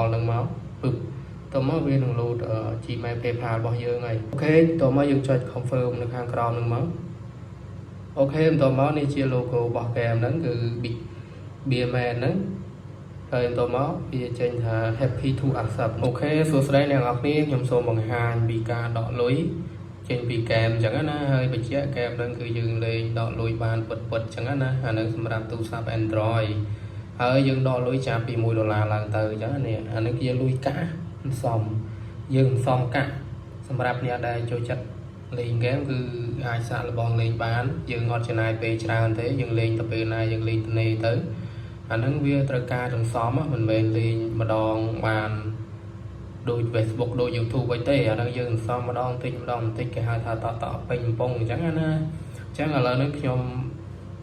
all នឹងមកពឹបតោះមកវានឹង load Gmail PayPal របស់យើងហើយអូខេតោះមកយើងចុច confirm នៅខាងក្រោមនឹងមកអូខេបន្តមកនេះជា logo របស់ game ហ្នឹងគឺ Big Beerman ហ្នឹងហើយបន្តមកវាចេញថា happy to accept អូខេសួស្តីអ្នកនរគ្នាខ្ញុំសូមបង្ហាញពីការដកលុយចេញពី game អញ្ចឹងណាហើយបញ្ជាក់ game ហ្នឹងគឺយើងលេងដកលុយបានពិតៗអញ្ចឹងណាអាហ្នឹងសម្រាប់ទូរស័ព្ទ Android ហើយយើងដកលុយចាប់ពី$1ឡើងទៅអញ្ចឹងនេះអានេះជាលុយកាក់សំយើងសំកាក់សម្រាប់អ្នកដែលចូលចិត្តលេង game គឺអាចសាកល្បងលេងបានយើងអត់ចំណាយពេលច្រើនទេយើងលេងទៅពេលណាយើងលេងទៅទៅអាហ្នឹងវាត្រូវការសន្សំមិនមែនលេងម្ដងបានដូច Facebook ដូច YouTube អីទេអាហ្នឹងយើងសន្សំម្ដងតិចគេហៅថាតពេញកំប៉ុងអញ្ចឹងណាអញ្ចឹងឥឡូវនេះខ្ញុំ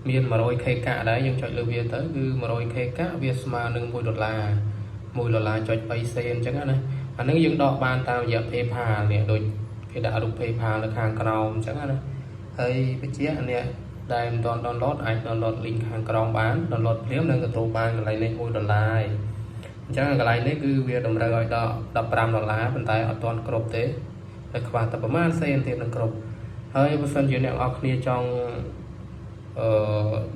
មាន 100k កាក់ដែរយើងចុចលើវាទៅគឺ 100k កាក់វាស្មើនឹង$1 $1.3 សេនអញ្ចឹងណាអាហ្នឹងយើងដកបានតាមរយៈ PayPal នេះដូចគេដាក់រូប PayPal នៅខាងក្រោមអញ្ចឹងណាហើយបញ្ជាក់អ្នកដែលមិនទាន់ download អាច download link ខាងក្រោមបាន download ភ្លាមនឹងទទួលបានកន្លែងនេះ$1អញ្ចឹងកន្លែងនេះគឺវាតម្រូវឲ្យដល់$15ប៉ុន្តែអត់ទាន់គ្រប់ទេហើយខ្វះតែប្រហែលសេនទៀតនឹងគ្រប់ហើយបើសិនជាអ្នកនរគ្នាចង់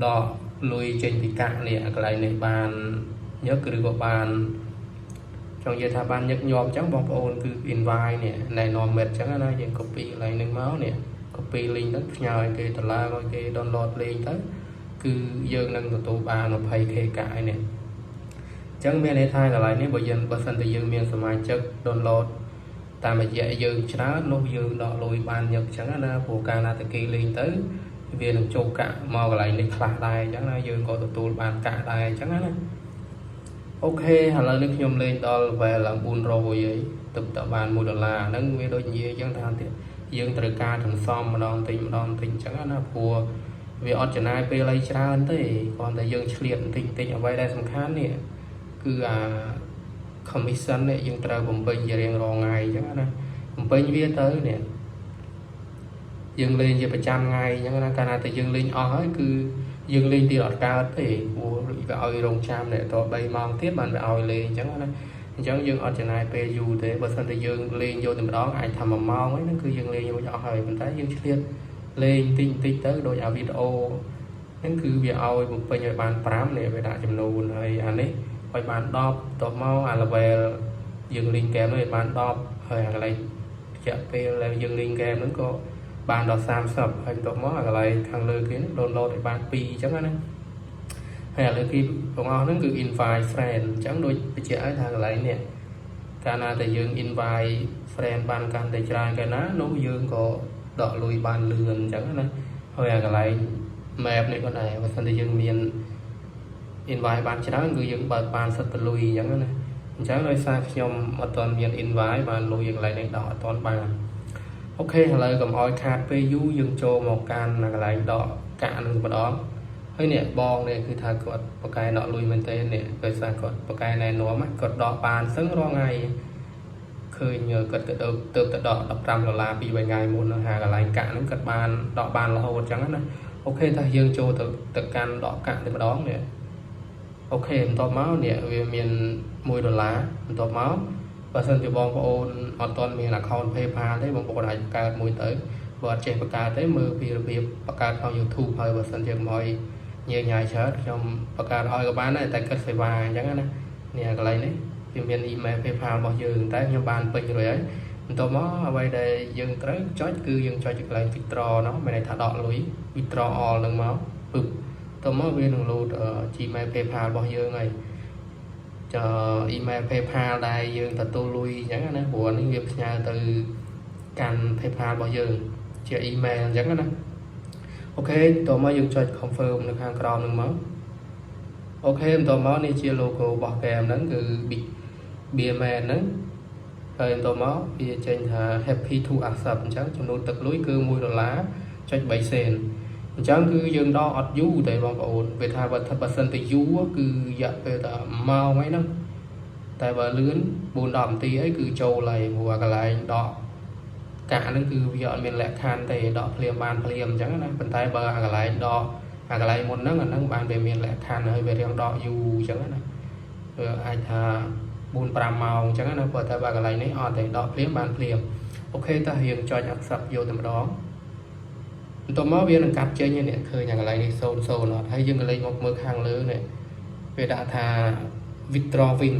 ដកលុយចេញពីកាក់នេះកន្លែងនេះបានញឹកឬក៏បានចង់និយាយថាបានញឹកញាប់អញ្ចឹងបងប្អូនគឺ invite នេះណែនាំមិត្តអញ្ចឹងណាយើង copy កន្លែងនេះមកនេះ copy link ទៅផ្ញើឲ្យគេដុល្លារឲ្យគេ download លេងទៅគឺយើងនឹងទទួលបាន 20k កាក់ឯនេះអញ្ចឹងមានន័យថាកន្លែងនេះបើសិនតែយើងមានសមាជិក download តាមរយៈយើងច្រើននោះយើងដកលុយបានញឹកអញ្ចឹងណាព្រោះកាលណាតែគេលេងទៅវានឹងចូលកាក់មកកន្លែងនេះខ្លះដែរអញ្ចឹងណាយើងក៏ទទួលបានកាក់ដែរអញ្ចឹងណាអូខេឥឡូវនេះខ្ញុំលេងដល់ level ឡើង400ហើយទឹកតបាន$1ហ្នឹងវាដូចនិយាយអញ្ចឹងថាទៀតយើងត្រូវការសន្សំម្ដងតិចអញ្ចឹងណាព្រោះវាអត់ចំណាយពេលអីច្រើនទេគ្រាន់តែយើងឆ្លៀតបន្តិចអ្វីដែលសំខាន់នេះគឺអា commission នេះយើងត្រូវបំពេញជារៀងរាល់ថ្ងៃអញ្ចឹងណាបំពេញវាទៅនេះយើងលេងជាប្រចាំថ្ងៃអញ្ចឹងណាកាលណាតែយើងលេងអស់ហើយគឺយើងលេងទៀតអត់កើតទេព្រោះវាឲ្យរងចាំនេះត3ម៉ោងទៀតបានវាឲ្យលេងអញ្ចឹងណាអញ្ចឹងយើងអត់ចំណាយពេលយូរទេបើមិនតែយើងលេងយកតែម្ដងអាចថា1ម៉ោងហ្នឹងគឺយើងលេងរួចអស់ហើយប៉ុន្តែយើងឆ្លៀតលេងតិចទៅដូចអាវីដេអូហ្នឹងគឺវាឲ្យបំពេញឲ្យបាន5នេះវាដាក់ចំនួនហើយអានេះឲ្យបាន10តមកអា level យើងលេងហ្គេមនេះបាន10ហើយអាកន្លែងរយៈពេលដែលយើងលេងហ្គេមហ្នឹងក៏បានដល់30ហើយបន្ទាប់មកអាកន្លែងខាងលើគេ download ឲ្យបាន2អញ្ចឹងណាហើយឥឡូវគេបងអស់ហ្នឹងគឺ invite friend អញ្ចឹងដូចបញ្ជាក់ឲ្យថាកន្លែងនេះកាលណាតែយើង invite friend បានកាន់តែច្រើនកាលណានោះយើងក៏ដកលុយបានលឿនអញ្ចឹងណាហើយអាកន្លែង map នេះក៏ដែរបើមិនតែយើងមាន invite បានច្រើនគឺយើងបើកបានសិតទៅលុយអញ្ចឹងណាអញ្ចឹងដោយសារខ្ញុំអត់ទាន់មាន invite បានលុយកន្លែងនេះដកអត់ទាន់បានអូខេឥឡូវកុំឲ្យខាតពេលយូរយើងចូលមកកាន់កន្លែងដកកាក់នឹងម្ដងហើយនេះបងនេះគឺថាគាត់បកកែដកលុយមែនទេនេះដោយសារគាត់បកកែណែនាំគាត់ដកបានសឹងរាល់ថ្ងៃឃើញគាត់ទៅដក$15ពីរថ្ងៃមុនហាកន្លែងកាក់ហ្នឹងគាត់បានដកបានរហូតអញ្ចឹងណាអូខេថាយើងចូលទៅកាន់ដកកាក់តែម្ដងនេះអូខេបន្ទាប់មកនេះវាមាន$1បន្ទាប់មកបើសិនជាបងប្អូនអត់ទាន់មាន account PayPal ទេបងប្អូនអាចបង្កើតមួយទៅបើអត់ចេះបង្កើតទេមើលពីរបៀបបង្កើតក្នុង YouTube ហើយបើសិនជាកុំឲ្យញ៉ាយច្រើនខ្ញុំបង្កើតឲ្យក៏បានដែរតែគិតសេវាអញ្ចឹងណានេះកន្លែងនេះវាមាន email PayPal របស់យើងតែខ្ញុំបានពេញរួចហើយបន្ទាប់មកអ្វីដែលយើងត្រូវចុចគឺយើងចុចកន្លែង withdraw នោះមានន័យថាដកលុយ withdraw all នឹងមកពឹបតោះមកវានឹង load Gmail PayPal របស់យើងហើយemail PayPal ដែលយើងទទួលលុយអញ្ចឹងណាព្រោះនេះវាផ្ញើទៅកាន់ PayPal របស់យើងជា email អញ្ចឹងណាអូខេតោះមកយើងចុច confirm នៅខាងក្រោមនឹងមកអូខេបន្ទាប់មកនេះជា logo របស់ game ហ្នឹងគឺ Big Beerman ហ្នឹងហើយបន្ទាប់មកវាចេញថា happy to accept អញ្ចឹងចំនួនទឹកលុយគឺ$1.3សេនអញ្ចឹងគឺយើងដកអត់យូរទេបងប្អូនវាថាបើសិនទៅយូរគឺរយៈពេលតែម៉ោងអីហ្នឹងតែបើលឿន4-10នាទីអីគឺចូលហើយព្រោះកន្លែងដកកាក់ហ្នឹងគឺវាអត់មានលក្ខខណ្ឌទេដកភ្លាមបានភ្លាមអញ្ចឹងណាប៉ុន្តែបើអាកន្លែងដកអាកន្លែងមុនហ្នឹងអាហ្នឹងបានវាមានលក្ខខណ្ឌហើយវារៀងដកយូរអញ្ចឹងណាវាអាចថា 4-5 ម៉ោងអញ្ចឹងណាព្រោះតែបើកន្លែងនេះអត់ទេដកភ្លាមបានភ្លាមអូខេតោះរៀងចុច accept យកតែម្ដងបន្ទាប់មកវានឹងកាត់ចេញនេះឃើញកន្លែងនេះ0 0អត់ហើយយើងក៏លេខមកមើលខាងលើនេះវាដាក់ថា withdrawing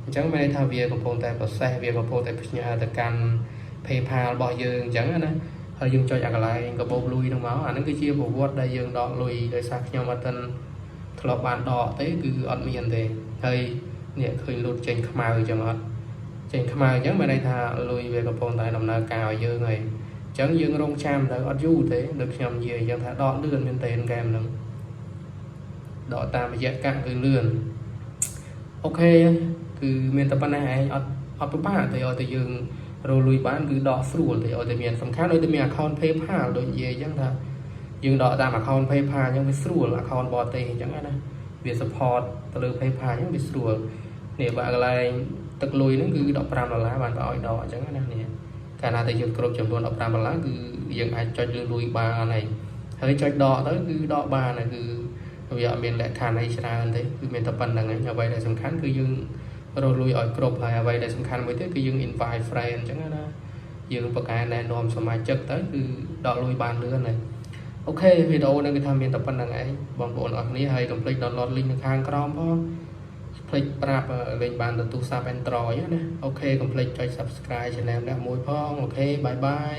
អញ្ចឹងមានន័យថាវាកំពុងតែ process វាកំពុងតែផ្ញើទៅកាន់ PayPal របស់យើងអញ្ចឹងណាហើយយើងចុចអាកន្លែងកាបូបលុយហ្នឹងមកអាហ្នឹងគឺជាប្រវត្តិដែលយើងដកលុយដោយសារខ្ញុំអត់ទាន់ធ្លាប់បានដកទេគឺអត់មានទេហើយនេះឃើញលូតចេញខ្មៅអញ្ចឹងអត់ចេញខ្មៅអញ្ចឹងមានន័យថាលុយវាកំពុងតែដំណើរការឲ្យយើងហើយអញ្ចឹងយើងរងចាំទៅអត់យូរទេដូចខ្ញុំនិយាយអញ្ចឹងថាដកលឿនមែនតើហ្គេមហ្នឹងដកតាមរយៈកាក់គឺលឿនអូខេគឺមានតែប៉ុណ្ណេះឯងអត់ពិបាកទេឲ្យតែយើងរលួយបានគឺដកស្រួលទេឲ្យតែមានសំខាន់ឲ្យតែមាន account PayPal ដូចនិយាយអញ្ចឹងថាយើងដកតាម account PayPal អញ្ចឹងវាស្រួល account បរទេសអញ្ចឹងណាវា support ទៅលើ PayPal អញ្ចឹងវាស្រួលនេះបើកន្លែងទឹកលុយហ្នឹងគឺ$15បានបើឲ្យដកអញ្ចឹងណានេះកាលណាតែយើងគ្រប់ចំនួន$15គឺយើងអាចចុចលុយបានហើយចុចដកទៅគឺដកបានហើយគឺវាអត់មានលក្ខខណ្ឌអីច្រើនទេគឺមានតែប៉ុណ្្នឹងឯងអ្វីដែលសំខាន់គឺយើងរកលុយឲ្យគ្រប់ហើយអ្វីដែលសំខាន់មួយទៀតគឺយើង invite friend អញ្ចឹងណាយើងបង្កើនណែនាំសមាជិកទៅគឺដកលុយបានលឿនហើយអូខេវីដេអូនេះគឺថាមានតែប៉ុណ្្នឹងឯងបងប្អូនអរគ្នាហើយកុំភ្លេច download link នៅខាងក្រោមផងភ្លេចប្រាប់លេងបានទៅទូរស័ព្ទ Android ណាអូខេកុំភ្លេចចុច subscribe channel អ្នកមួយផងអូខេបាយបាយ